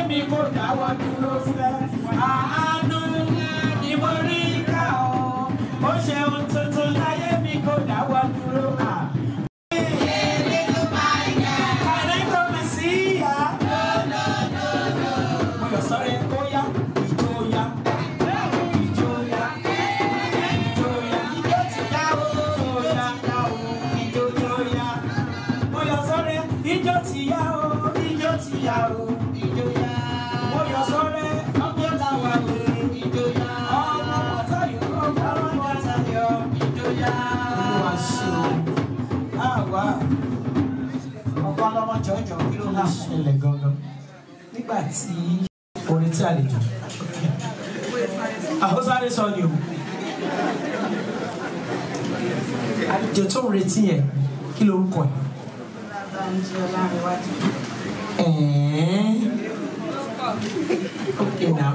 mi kò dáwọ́ dúró fẹ́. Àánú ni mo rí ká o. Ó ṣe ohun tuntun láyé mi kò dáwọ́ dúró. Moyosore Oya, Ijoya, Ijoya, Ijoya, Ijoya, Ijoya, Moyosore, Ijoya, Ijoya, Ijoya, Moyosore, Ogbotawale, Ijoya, Omotayo, Omotayo, Ijoya. Àwa ọ̀kan lọ́mọ jọjọ kí ló máa ṣẹlẹ̀ gangan nígbà tí orin tí àlejò àhósáré sọ ni o àlejò tó ń retí yẹn kí lorúkọ ẹ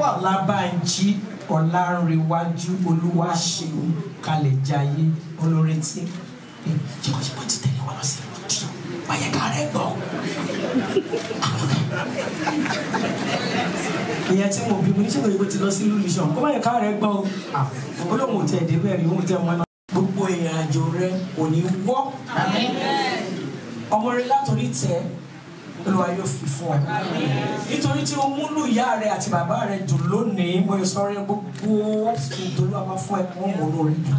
Ọlábánjí Ọlárẹ̀wájú Olúwaṣeun Kalẹ̀jayé olóretí jẹ́kọ̀jẹ́kọ̀ ti tẹ̀lé wọn lọ sí Bayeka rẹ̀ gbọ́. Ìyẹn tí mo bí mo ní ṣètò ìgbé ti lọ sí lùlùṣọ̀ kó Bayeka rẹ̀ gbọ́ o olóhùn tí ẹ̀ dé bẹ́ẹ̀ rí ohun tí ẹ̀ mọ́ náà. Gbogbo ìrìn àjò rẹ̀ kò ní wọ́. Ọmọ rẹ̀ látòrí tẹ̀ Olúwa yóò fi fún ọ. Nítorí tí o múlù ìyá rẹ̀ àti bàbá rẹ̀ dùn lónìí Moyosore gbogbo upstream tó lọ́wọ́ fún ẹ̀ wọ́n mọ̀ lórí dùn.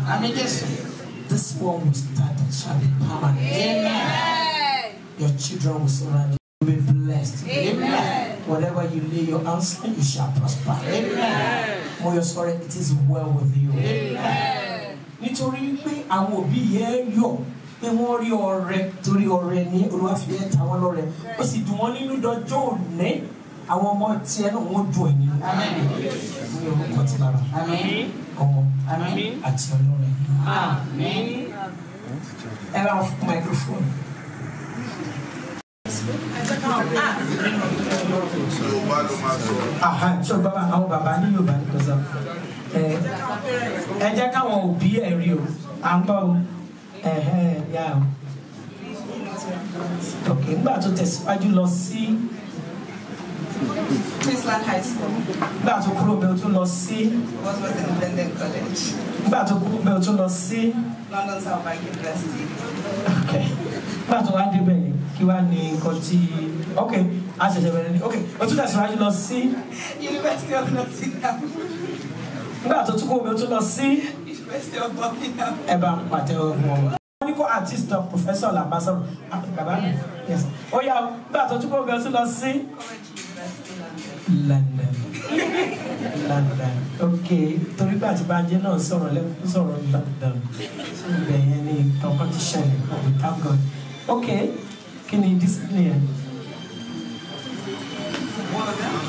This one will start and shall be permanent. Amen. Your children will surround you. You will be blessed. Amen. Whatever you lay your hands on, you shall prosper. Amen. Moyosore, it is well with you. Amen. Nítorí pé àwọn òbí yẹn yọ̀ pé wọ́n rí ọrẹ torí ọrẹ ní Olúwa fi yẹn ta wọ́n lọ́rẹ. Ó sì dùn wọ́n nínú dọjọ́ òní. Àwọn ọmọ tiẹ̀ náà wọ́n dùn ẹ̀ nínú. Amen. Ní orúkọ ti bàbá. Amen. Ọmọ. Amen. Àti Ọlọ́run. Amen. Ẹ bá wọn fún microphone. Ṣé bàbá àwọn bàbá ní Yorùbá ní kọ́sá? Ẹ jẹ́ káwọn òbí ẹ̀ rí o. À ń bọ̀ o. Yá o. Ok, nígbà tó tẹ̀síwájú lọ sí Queensland High School. Nígbà tó kúrò bẹ́ẹ̀ tó lọ sí. What was in London College. Nígbà tó kúrò bẹ́ẹ̀ tó lọ sí. London South Bank University. Ok. Nígbà tó wá débẹ̀ kí wá ní nǹkan tí. Ok, a ṣẹ̀ṣẹ̀ bẹ̀rẹ̀ ní. Ok, o tún tẹ̀síwájú lọ sí. University of Nottingham. Nígbà tó tún kúrò bẹ́ẹ̀ tó lọ sí. University of Birmingham. Ẹ bá ń pàtẹ ọmọ wọn. Wọ́n ní kó artist of professor làbásọ̀rọ̀. Bàbá mi. Yes. Ó yá o. Nígbà tó tún kúrò bẹ́ẹ̀ tó lọ sí. London. London. Okay. Torí pé àti Bánjí náà sọ̀rọ̀ London. Ibẹ̀ yẹn ni competition without God. Okay. Kí ni discipline?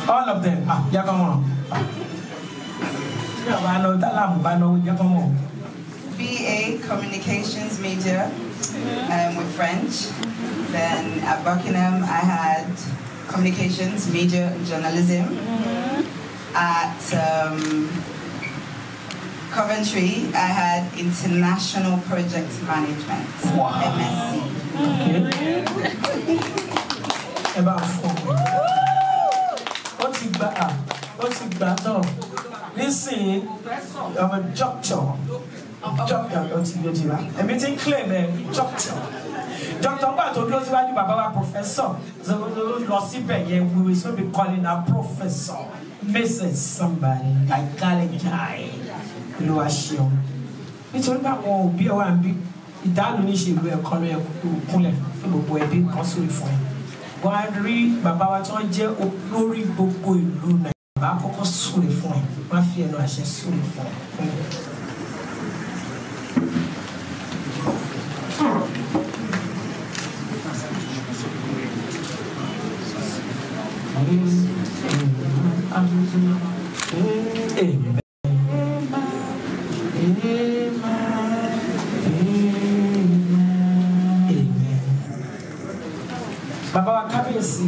All of them. Yá kọ́ mọ̀. BA Communications major with French. Then at Buckingham I had Communications major journalism. At Coventry I had International Project Management. Wow. MSc. Okay. About 4. What's it back? Listen, I'm a doctor. Everything clear, man. Doctor. Doctor, but to those who are Baba professor, we will soon be calling a professor, Mrs. Somebody like Kalejai. Oluwaseun. Nítorí bá wọn òbí ẹ wá ń bí ìdánù ní ṣe ìlú ẹ̀kọ́ ló yẹ kó kúnlẹ̀ fún gbogbo ẹbí kan sórí fún ẹ. Wọ́n á rí bàbá wa tí wọ́n jẹ́ olórí gbogbo ìlú Nàìjíríà. Bàbá àkọ́kọ́ súre fún ẹ, wọ́n á fi ẹnu àṣẹ súre fún ẹ. Amen. Bàbá wa kábíyèsí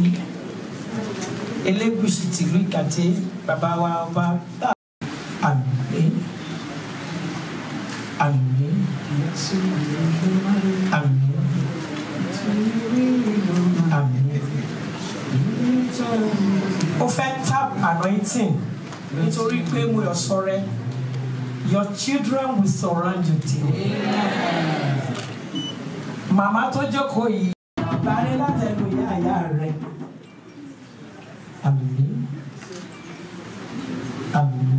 Elegushi tìlú Ìkàtẹ́, bàbá wa ọba àmín àmín àmín àmín. ó fẹ́ tap anointing nítorí pé Moyosore, your children will surround you today. Màmá tó jókòó yìí bàárẹ̀ látẹnu ìyá rẹ̀. Àmín. Àmín.